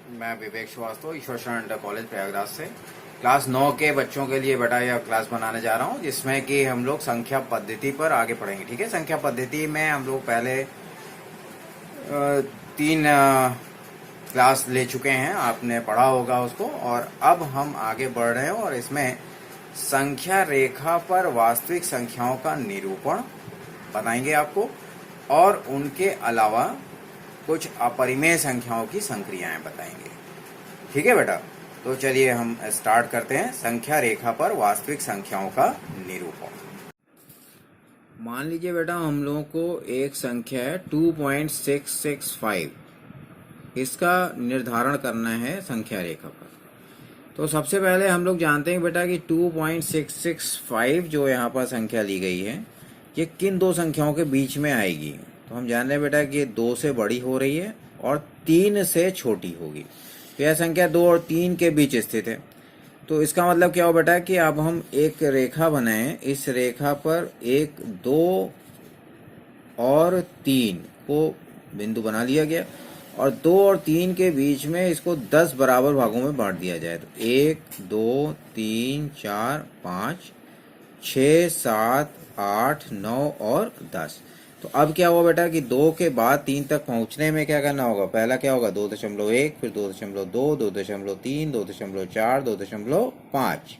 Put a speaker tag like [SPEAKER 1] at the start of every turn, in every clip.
[SPEAKER 1] मैं विवेक श्रीवास्तव ईश्वर शरण inter college Prayagraj से क्लास 9 के बच्चों के लिए बेटा यह क्लास बनाने जा रहा हूँ, जिसमें कि हम लोग संख्या पद्धति पर आगे पढ़ेंगे। ठीक है, संख्या पद्धति में हम लोग पहले 3 क्लास ले चुके हैं, आपने पढ़ा होगा उसको, और अब हम आगे बढ़ रहे हैं और इसमें संख्या रेखा पर वास्तविक संख्याओं का निरूपण बताएंगे आपको, और उनके अलावा कुछ अपरिमेय संख्याओं की संक्रियाएं बताएंगे। ठीक है बेटा, तो चलिए हम स्टार्ट करते हैं संख्या रेखा पर वास्तविक संख्याओं का निरूपण। मान लीजिए बेटा हम लोगों को एक संख्या है 2.665, इसका निर्धारण करना है संख्या रेखा पर। तो सबसे पहले हम लोग जानते हैं बेटा कि 2.665 जो यहाँ पर संख्या ली गई है, ये किन दो संख्याओं के बीच में आएगी। तो हम जान रहे हैं बेटा कि ये 2 से बड़ी हो रही है और 3 से छोटी होगी। तो यह संख्या 2 और 3 के बीच स्थित है। तो इसका मतलब क्या हो बेटा कि अब हम एक रेखा बनाएं, इस रेखा पर 1, 2 और 3 को बिंदु बना लिया गया और 2 और 3 के बीच में इसको 10 बराबर भागों में बांट दिया जाए। तो 1, 2, 3, 4, 5, 6, 7, 8, 9 और 10। तो अब क्या हुआ बेटा कि 2 के बाद 3 तक पहुंचने में क्या करना होगा। पहला क्या होगा 2.1, फिर 2.2, 2.3, 2.4, 2.5,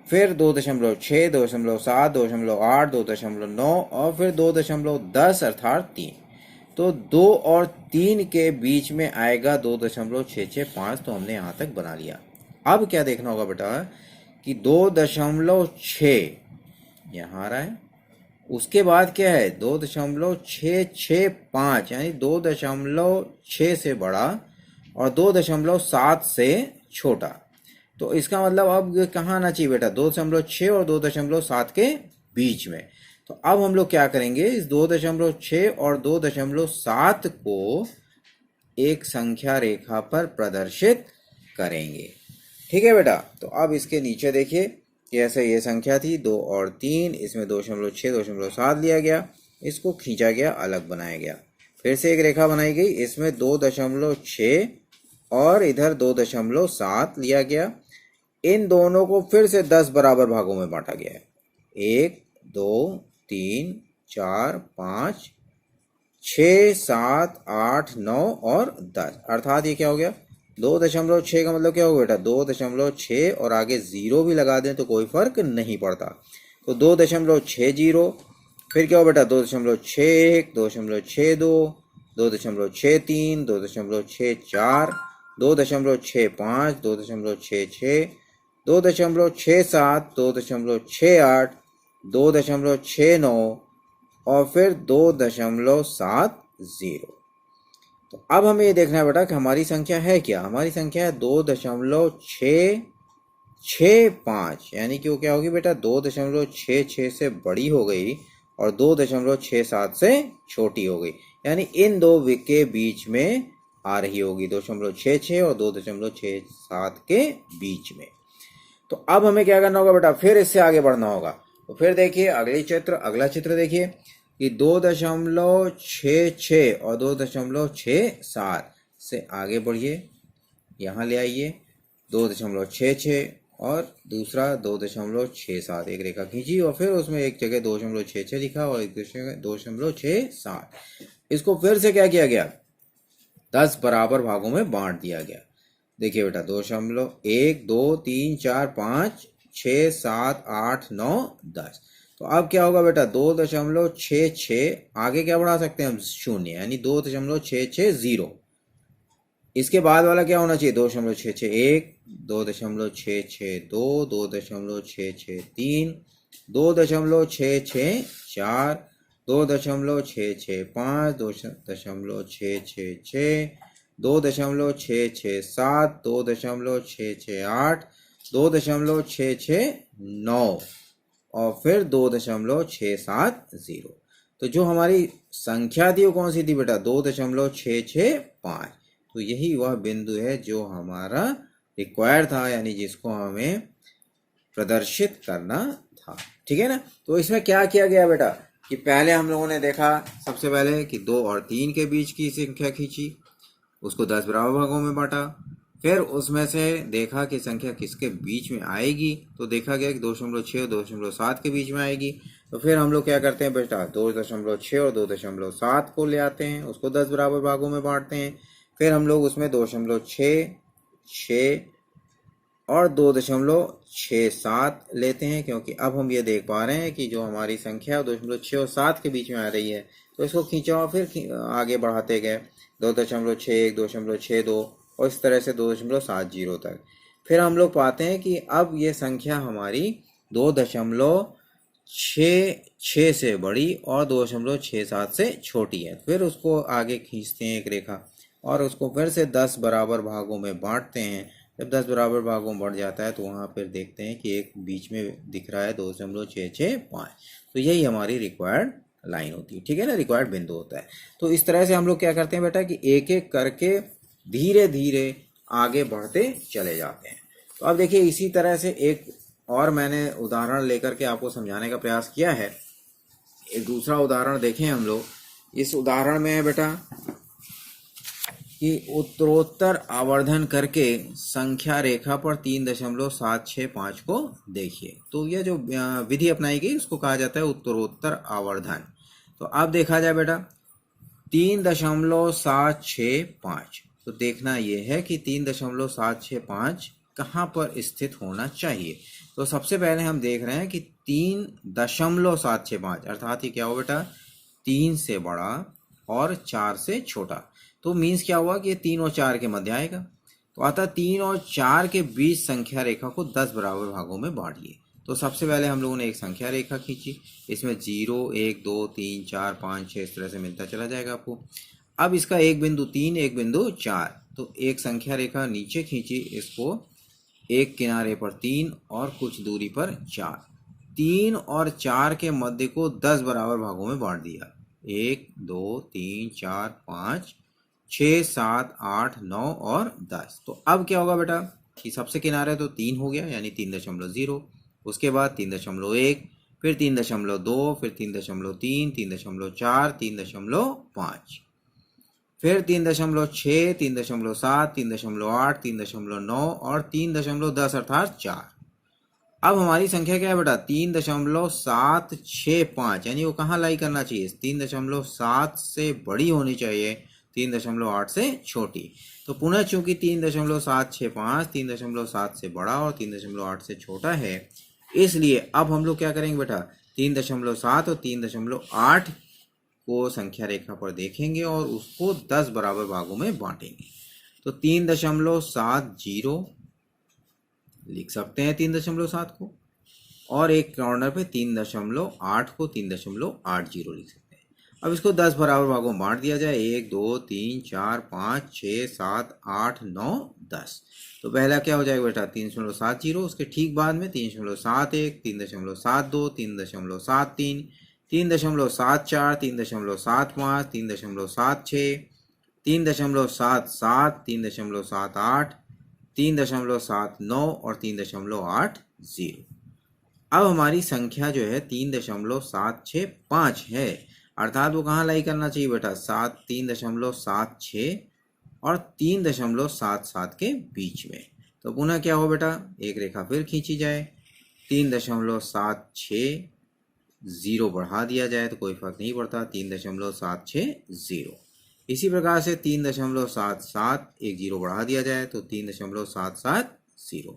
[SPEAKER 1] फिर 2.6, 2.7, 2.8, 2.9 और फिर 2.10 अर्थात 3। तो 2 और 3 के बीच में आएगा 2.665। तो हमने यहाँ तक बना लिया। अब क्या देखना होगा बेटा कि 2.6 यहाँ आ रहा है, उसके बाद क्या है 2.665, यानी 2.6 से बड़ा और 2.7 से छोटा। तो इसका मतलब अब कहाँ आना चाहिए बेटा 2.6 और 2.7 के बीच में। तो अब हम लोग क्या करेंगे, इस 2.6 और 2.7 को एक संख्या रेखा पर प्रदर्शित करेंगे। ठीक है बेटा, तो अब इसके नीचे देखिए कि ऐसे ये संख्या थी 2 और 3, इसमें 2.6, 2.7 लिया गया, इसको खींचा गया, अलग बनाया गया। फिर से एक रेखा बनाई गई, इसमें 2.6 और इधर 2.7 लिया गया। इन दोनों को फिर से 10 बराबर भागों में बांटा गया है। 1, 2, 3, 4, 5, 6, 7, 8, 9 और 10। अर्थात ये क्या हो गया 2.6 का मतलब क्या होगा बेटा 2.6 और आगे 0 भी लगा दें तो कोई फर्क नहीं पड़ता। तो 2.60, फिर क्या हो बेटा 2.61, 2.62, 2.63, 2.64, 2.65, 2.66, 2.67, 2.68, 2.69 और फिर 2.70। तो अब हमें ये देखना है बेटा कि हमारी संख्या है क्या। हमारी संख्या है 2.665, यानी कि वो क्या होगी बेटा 2.66 से बड़ी हो गई और 2.67 से छोटी हो गई, यानी इन दो के बीच में आ रही होगी 2.66 और 2.67 के बीच में। तो अब हमें क्या करना होगा बेटा, फिर इससे आगे बढ़ना होगा। तो फिर देखिए अगला चित्र देखिए कि 2.66 और 2.67 से आगे बढ़िए, यहाँ ले आइए 2.66 और दूसरा 2.67, एक रेखा खींची और फिर उसमें एक जगह 2.66 लिखा और एक जगह 2.67। इसको फिर से क्या किया गया 10 बराबर भागों में बांट दिया गया। देखिए बेटा 2.1, 2, 3, 4, 5, 6, 7, 8, 9, 10। तो अब क्या होगा बेटा 2.66 आगे क्या बढ़ा सकते हैं हम 0, यानी 2.660। इसके बाद वाला क्या होना चाहिए 2.661, 2.662, 2.663, 2.664, 2.665, 2.666, 2.667, 2.668, 2.669 और फिर 2.670। तो जो हमारी संख्या थी वो कौन सी थी बेटा 2.665। तो यही वह बिंदु है जो हमारा रिक्वायर्ड था, यानी जिसको हमें प्रदर्शित करना था। ठीक है ना। तो इसमें क्या किया गया बेटा कि पहले हम लोगों ने देखा सबसे पहले कि 2 और 3 के बीच की संख्या खींची, उसको 10 बराबर भागों में बांटा, फिर उसमें से देखा कि संख्या किसके बीच में आएगी, तो देखा गया कि 2.6 और 2.7 के बीच में आएगी। तो फिर हम लोग क्या करते हैं बेटा, 2.6 और 2.7 को ले आते हैं, उसको 10 बराबर भागों में बांटते हैं। फिर हम लोग उसमें 2.6, 6 और 2.67 लेते हैं, क्योंकि अब हम ये देख पा रहे हैं कि जो हमारी संख्या 2.6 और 7 के बीच में आ रही है, तो इसको खींचा और फिर आगे बढ़ाते गए 2.61, 2.62 और इस तरह से 2.70 तक। फिर हम लोग पाते हैं कि अब ये संख्या हमारी 2.66 से बड़ी और 2.67 से छोटी है। फिर उसको आगे खींचते हैं एक रेखा और उसको फिर से 10 बराबर भागों में बांटते हैं। जब 10 बराबर भागों में बढ़ जाता है तो वहाँ फिर देखते हैं कि एक बीच में दिख रहा है 2.665। तो यही हमारी रिक्वायर्ड लाइन होती है, ठीक है ना, रिक्वायर्ड बिंदु होता है। तो इस तरह से हम लोग क्या करते हैं बेटा कि एक एक करके धीरे धीरे आगे बढ़ते चले जाते हैं। तो अब देखिए इसी तरह से एक और मैंने उदाहरण लेकर के आपको समझाने का प्रयास किया है। एक दूसरा उदाहरण देखें हम लोग। इस उदाहरण में है बेटा कि उत्तरोत्तर आवर्धन करके संख्या रेखा पर 3.765 को देखिए। तो यह जो विधि अपनाई गई उसको कहा जाता है उत्तरोत्तर आवर्धन। तो अब देखा जाए बेटा 3.765, तो देखना यह है कि 3.765 कहाँ पर स्थित होना चाहिए। तो सबसे पहले हम देख रहे हैं कि 3.765 अर्थात ये क्या हो बेटा, 3 से बड़ा और 4 से छोटा। तो मीन्स क्या हुआ कि ये 3 और 4 के मध्य आएगा। तो अतः 3 और 4 के बीच संख्या रेखा को 10 बराबर भागों में बांटिए। तो सबसे पहले हम लोगों ने एक संख्या रेखा खींची, इसमें 0, 1, 2, 3, 4, 5, 6 इस तरह से मिलता चला जाएगा आपको। अब इसका एक बिंदु 3, एक बिंदु 4, तो एक संख्या रेखा नीचे खींची, इसको एक किनारे पर 3 और कुछ दूरी पर 4। 3 और 4 के मध्य को 10 बराबर भागों में बांट दिया। 1, 2, 3, 4, 5, 6, 7, 8, 9 और 10। तो अब क्या होगा बेटा कि सबसे किनारे तो 3 हो गया यानी 3.0, उसके बाद 3.1, फिर 3.2, फिर 3.3, 3.4, 3.5, फिर 3.6, 3.7, 3.8, 3.9 और 3.10 अर्थात 4। अब हमारी संख्या क्या है बेटा, 3.765, यानी वो कहाँ लाई करना चाहिए, 3.7 से बड़ी होनी चाहिए, 3.8 से छोटी। तो पुनः चूंकि 3.765 3.7 से बड़ा और 3.8 से छोटा है, इसलिए अब हम लोग क्या करेंगे बेटा, 3.7 और 3.8 को संख्या रेखा पर देखेंगे और उसको 10 बराबर भागों में बांटेंगे। तो 3.70 लिख सकते हैं 3.7 को, और एक कॉर्नर पे 3.8 को 3.80 लिख सकते हैं। अब इसको 10 बराबर भागों में बांट दिया जाए, 1, 2, 3, 4, 5, 6, 7, 8, 9, 10। तो पहला क्या हो जाएगा बेटा 3.70, उसके ठीक बाद में 3.71, 3.72, 3.73, 3.74, 3.75, 3.76, 3.77, 3.78, 3.79 और 3.80। अब हमारी संख्या जो है 3.765 है, अर्थात वो कहाँ लाई करना चाहिए बेटा, 3.76 और 3.77 के बीच में। तो पुनः क्या हो बेटा, एक रेखा फिर खींची जाए, 3.76, 0 बढ़ा दिया जाए तो कोई फर्क नहीं पड़ता, 3.760। इसी प्रकार से 3.77, एक 0 बढ़ा दिया जाए तो 3.770।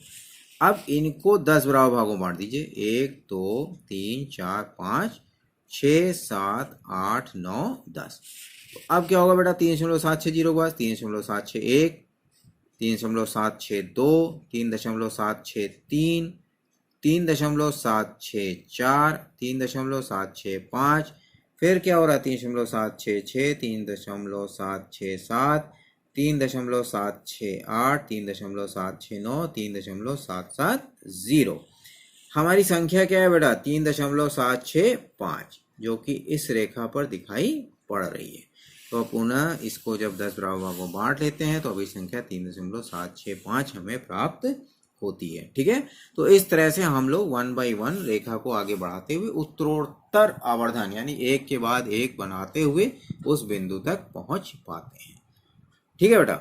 [SPEAKER 1] अब इनको 10 बराबर भागों में बांट दीजिए, 1, 2, 3, 4, 5, 6, 7, 8, 9, 10। तो अब क्या होगा बेटा, 3.760 के बाद 3.761, 3.762, 3.763, 3.764, 3.765, फिर क्या हो रहा है 3.766, 3.767, 3.768, 3.769, 3.770। हमारी संख्या क्या है बेटा, 3.765, जो कि इस रेखा पर दिखाई पड़ रही है। तो पुनः इसको जब 10 बराबर भागों में बांट लेते हैं तो अभी संख्या 3.765 हमें प्राप्त होती है, ठीक है। तो इस तरह से हम लोग 1 बाई 1 रेखा को आगे बढ़ाते हुए उत्तरोत्तर आवर्धन यानी एक के बाद एक बनाते हुए उस बिंदु तक पहुंच पाते हैं। ठीक है बेटा।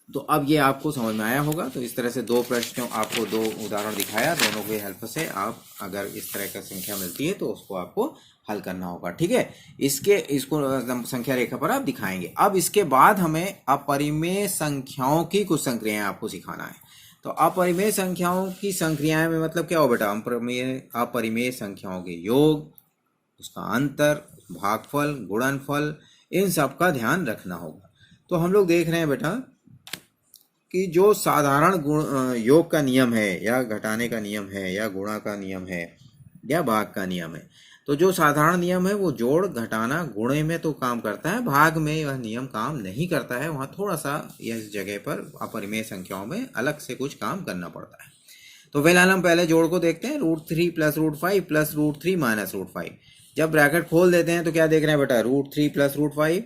[SPEAKER 1] तो अब ये आपको समझ में आया होगा। तो इस तरह से दो प्रश्न, आपको दो उदाहरण दिखाया, दोनों की हेल्प से आप अगर इस तरह का संख्या मिलती है तो उसको आपको हल करना होगा। ठीक है, इसको संख्या रेखा पर आप दिखाएंगे। अब इसके बाद हमें अपरिमेय संख्याओं की कुछ संक्रियाएं आपको सिखाना है। तो अपरिमेय संख्याओं की संक्रियाएं में मतलब क्या हो बेटा, अपरिमेय संख्याओं के योग, उसका अंतर, भागफल, गुणनफल, इन सब का ध्यान रखना होगा। तो हम लोग देख रहे हैं बेटा कि जो साधारण योग का नियम है या घटाने का नियम है या गुणा का नियम है या भाग का नियम है, तो जो साधारण नियम है वो जोड़, घटाना, गुणे में तो काम करता है, भाग में वह नियम काम नहीं करता है। वहाँ थोड़ा सा इस जगह पर अपरिमेय संख्याओं में अलग से कुछ काम करना पड़ता है। तो फिलहाल हम पहले जोड़ को देखते हैं। √3 + √5 + √3 - √5। जब ब्रैकेट खोल देते हैं तो क्या देख रहे हैं बेटा, √3 + √5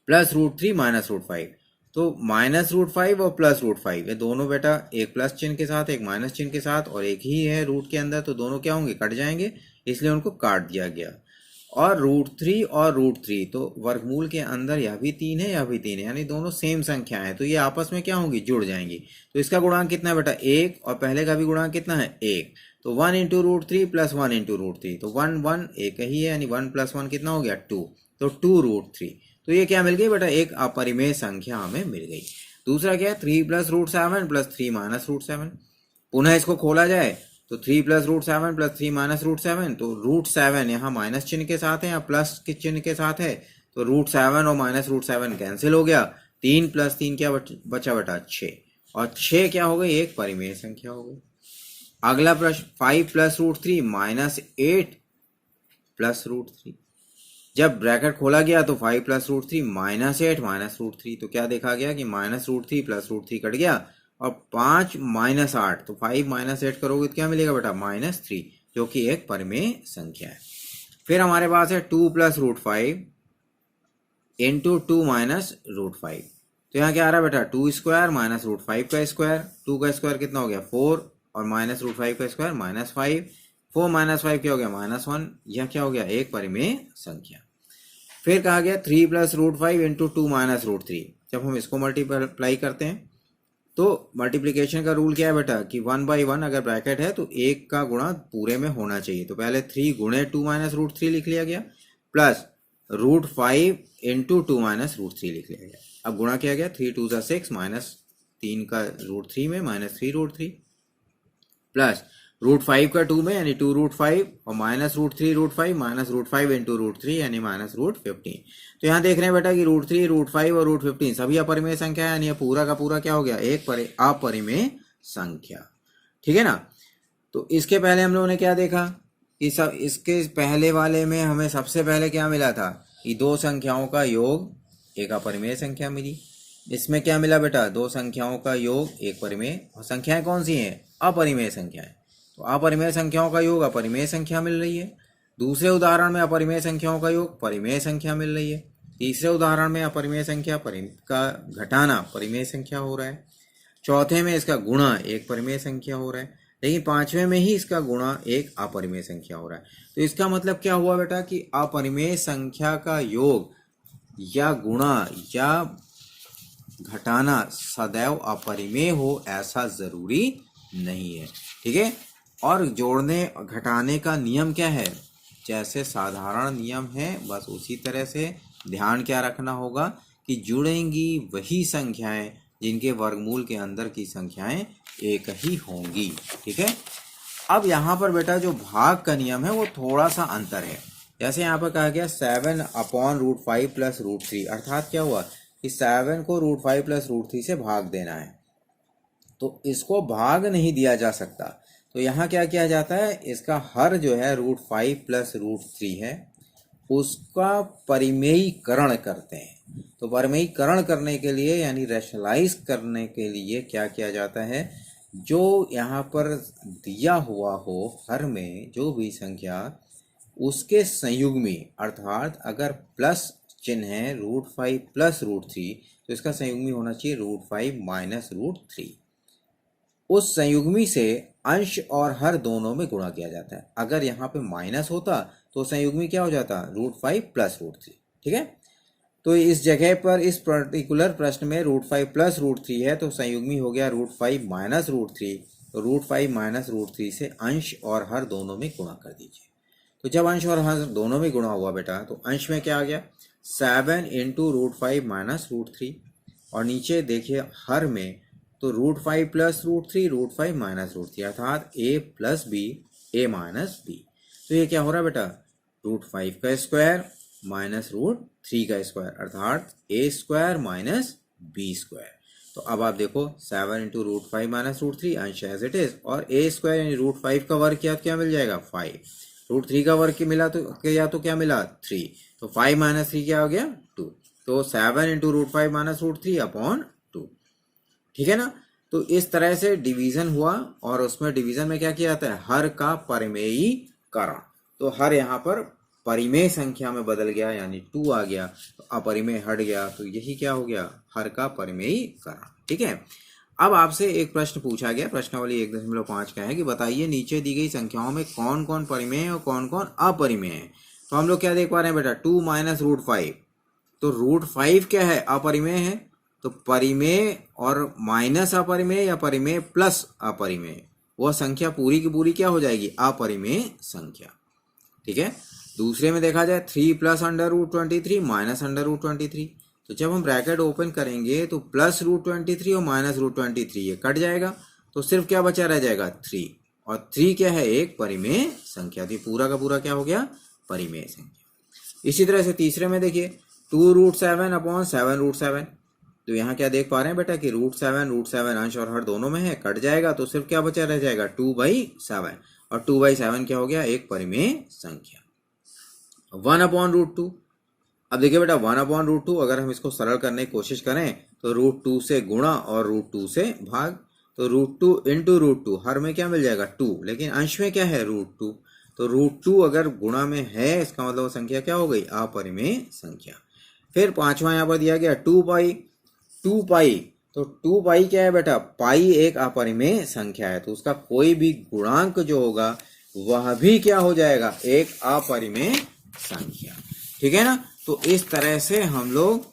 [SPEAKER 1] + √3 - √5। तो -√5 और +√5 ये दोनों बेटा एक प्लस चिन्ह के साथ, एक माइनस चिन्ह के साथ, और एक ही है रूट के अंदर, तो दोनों क्या होंगे, कट जाएंगे, इसलिए उनको काट दिया गया। और √3 और √3 तो वर्गमूल के अंदर यह भी 3 है, यह भी 3 है, यानी दोनों सेम संख्या है, तो ये आपस में क्या होंगी, जुड़ जाएंगी। तो इसका गुणांक कितना है बेटा, 1, और पहले का भी गुणांक कितना है, 1। तो 1 × √3 + 1 × √3, तो 1 1 एक ही है, यानी 1 + 1 कितना हो गया, 2। तो 2√3, तो ये क्या मिल गई बेटा, एक अपरिमेय संख्या हमें मिल गई। दूसरा क्या है, 3 + √7 + 3 - √7। पुनः इसको खोला जाए तो 3 + √7 + 3 - √7, तो √7 यहाँ माइनस चिन्ह के साथ है या प्लस के चिन्ह के साथ है, तो √7 और -√7 कैंसिल हो गया। 3 + 3 क्या बचा बेटा, 6, और 6 क्या हो गई, एक परिमेय संख्या हो गई। अगला प्रश्न, 5 + √3 - 8 + √3। जब ब्रैकेट खोला गया तो 5 + √3 - 8 - √3, तो क्या देखा गया कि -√3 + √3 कट गया, और 5 - 8, तो 5 - 8 करोगे तो क्या मिलेगा बेटा, -3, जो कि एक परिमेय संख्या है। फिर हमारे पास है 2 + √5 × 2 - √5। तो यहाँ क्या आ रहा है बेटा, 2² - √5 का स्क्वायर, 2 का स्क्वायर कितना हो गया, 4, और -√5 का स्क्वायर -5, 4 - 5 क्या हो गया, -1, यह क्या हो गया, एक परिमेय संख्या। फिर कहा गया 3 + √5 × 2 - √3। जब हम इसको मल्टीप्लाई करते हैं तो मल्टीप्लिकेशन का रूल क्या है बेटा, कि 1/1 अगर ब्रैकेट है तो एक का गुणा पूरे में होना चाहिए। तो पहले 3 × 2 - √3 लिख लिया गया, प्लस √5 × 2 - √3 लिख लिया गया। अब गुणा किया गया, 3 2 = 6, -3 का √3 में, -3 √3, प्लस √5 का 2 में यानी 2 √5, और -√3 √5 -√5 × √3 यानी -√15। तो यहाँ देख रहे हैं बेटा कि √3 √5 और √15 सभी अपरिमेय संख्या है, यानी पूरा का पूरा क्या हो गया, एक अपरिमेय संख्या। ठीक है ना। तो इसके पहले हम लोगों ने क्या देखा कि सब इसके पहले वाले में हमें सबसे पहले क्या मिला था कि दो संख्याओं का योग एक अपरिमेय संख्या मिली। इसमें क्या मिला बेटा, दो संख्याओं का योग एक परिमेय, और संख्याएं कौन सी हैं, अपरिमेय संख्याएं। तो अपरिमेय संख्याओं का योग अपरिमेय संख्या मिल रही है। दूसरे उदाहरण में अपरिमेय संख्याओं का योग परिमेय संख्या मिल रही है। तीसरे उदाहरण में अपरिमेय संख्या का घटाना परिमेय संख्या हो रहा है। चौथे में इसका गुणा एक परिमेय संख्या हो रहा है, लेकिन पांचवें में ही इसका गुणा एक अपरिमेय संख्या हो रहा है। तो इसका मतलब क्या हुआ बेटा कि अपरिमेय संख्या का योग या गुणा या घटाना सदैव अपरिमेय हो ऐसा जरूरी नहीं है। ठीक है। और जोड़ने घटाने का नियम क्या है, जैसे साधारण नियम है बस उसी तरह से ध्यान क्या रखना होगा कि जुड़ेंगी वही संख्याएं जिनके वर्गमूल के अंदर की संख्याएं एक ही होंगी। ठीक है। अब यहाँ पर बेटा जो भाग का नियम है वो थोड़ा सा अंतर है। जैसे यहाँ पर कहा गया 7/√5 + √3, अर्थात क्या हुआ कि 7 को √5 + √3 से भाग देना है, तो इसको भाग नहीं दिया जा सकता। तो यहाँ क्या किया जाता है, इसका हर जो है √5 + √3 है उसका परिमेयीकरण करते हैं। तो परिमेयीकरण करने के लिए यानी रैशनलाइज करने के लिए क्या किया जाता है, जो यहाँ पर दिया हुआ हो हर में जो भी संख्या उसके संयुग्मी, अर्थात अगर प्लस चिन्ह है √5 + √3 तो इसका संयुग्मी होना चाहिए √5 - √3। उस संयुग्मी से अंश और हर दोनों में गुणा किया जाता है। अगर यहाँ पे माइनस होता तो संयुग्मी क्या हो जाता, √5 + √3। ठीक है। तो इस जगह पर इस पर्टिकुलर प्रश्न में √5 प्लस √3 है, तो संयुग्मी हो गया √5 माइनस √3। तो √5 माइनस √3 से अंश और हर दोनों में गुणा कर दीजिए। तो जब अंश और हर दोनों में गुणा हुआ बेटा, तो अंश में क्या आ गया 7 इंटू √5 माइनस √3, और नीचे देखिए हर में तो √5 प्लस √3 √5 माइनस √3 अर्थात a plus B a minus B. तो ये क्या हो रहा है बेटा, √5 का स्क्वायर माइनस √3 का स्क्वायर अर्थात a square minus b square. तो अब आप देखो 7 इंटू √5 माइनस √3 अंश एज इट इज, और a स्क्वायर यानी √5 का वर्ग किया तो क्या मिल जाएगा 5, √3 का वर्ग मिला तो क्या मिला 3, तो 5 माइनस 3 क्या हो गया 2। तो 7 इंटू √5 माइनस √3 अपॉन 2, ठीक है ना। तो इस तरह से डिवीजन हुआ, और उसमें डिवीजन में क्या किया जाता है, हर का परिमेयीकरण। तो हर यहाँ पर परिमेय संख्या में बदल गया यानी 2 आ गया, तो अपरिमेय हट गया, तो यही क्या हो गया, हर का परिमेयीकरण। ठीक है। अब आपसे एक प्रश्न पूछा गया, प्रश्नावली 1.5 का है कि बताइए नीचे दी गई संख्याओं में कौन कौन परिमेय है और कौन कौन अपरिमेय है। तो हम लोग क्या देख पा रहे हैं बेटा, 2 माइनस √5, तो √5 क्या है, अपरिमेय है। तो परिमेय और माइनस अपरिमेय या परिमेय प्लस अपरिमेय, वह संख्या पूरी की पूरी क्या हो जाएगी, अपरिमेय संख्या। ठीक है। दूसरे में देखा जाए 3 प्लस √23 माइनस √23, तो जब हम ब्रैकेट ओपन करेंगे तो प्लस √23 और माइनस √23 ये कट जाएगा, तो सिर्फ क्या बचा रह जाएगा 3, और 3 क्या है, एक परिमेय संख्या। तो पूरा का पूरा क्या हो गया, परिमेय संख्या। इसी तरह से तीसरे में देखिए 2√7 अपॉन 7√7, तो यहाँ क्या देख पा रहे हैं बेटा कि √7 अंश और हर दोनों में है, कट जाएगा, तो सिर्फ क्या बचा रह जाएगा 2/7, और 2/7 क्या हो गया, एक परिमेय संख्या। 1/√2, अब देखिए बेटा 1/√2 अगर हम इसको सरल करने की कोशिश करें तो √2 से गुणा और √2 से भाग, तो √2 इंटू √2 हर में क्या मिल जाएगा 2, लेकिन अंश में क्या है √2, तो √2 अगर गुणा में है इसका मतलब संख्या क्या हो गई, अपरिमेय संख्या। फिर पांचवा यहाँ पर दिया गया 2 पाई, तो 2 पाई क्या है बेटा, पाई एक अपरिमेय संख्या है, तो उसका कोई भी गुणांक जो होगा वह भी क्या हो जाएगा, एक अपरिमेय संख्या। ठीक है ना। तो इस तरह से हम लोग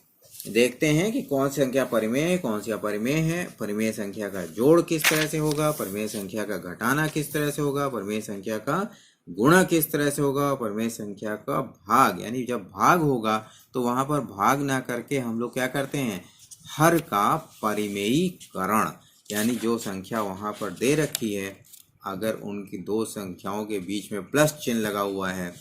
[SPEAKER 1] देखते हैं कि कौन सी संख्या परिमेय है, कौन सी अपरिमेय है, परिमेय संख्या का जोड़ किस तरह से होगा, परिमेय संख्या का घटाना किस तरह से होगा, परिमेय संख्या का गुणा किस तरह से होगा, परिमेय संख्या का भाग, यानी जब भाग होगा तो वहां पर भाग ना करके हम लोग क्या करते हैं, हर का परिमेयीकरण, यानी जो संख्या वहां पर दे रखी है अगर उनकी दो संख्याओं के बीच में प्लस चिन्ह लगा हुआ है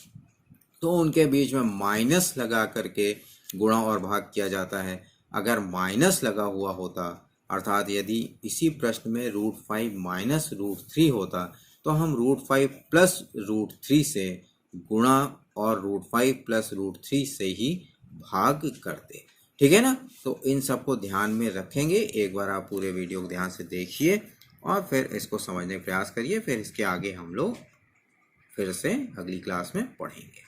[SPEAKER 1] तो उनके बीच में माइनस लगा करके गुणा और भाग किया जाता है। अगर माइनस लगा हुआ होता, अर्थात यदि इसी प्रश्न में √5 माइनस √3 होता तो हम √5 प्लस √3 से गुणा और √5 प्लस √3 से ही भाग करते। ठीक है ना। तो इन सबको ध्यान में रखेंगे। एक बार आप पूरे वीडियो को ध्यान से देखिए और फिर इसको समझने का प्रयास करिए, फिर इसके आगे हम लोग फिर से अगली क्लास में पढ़ेंगे।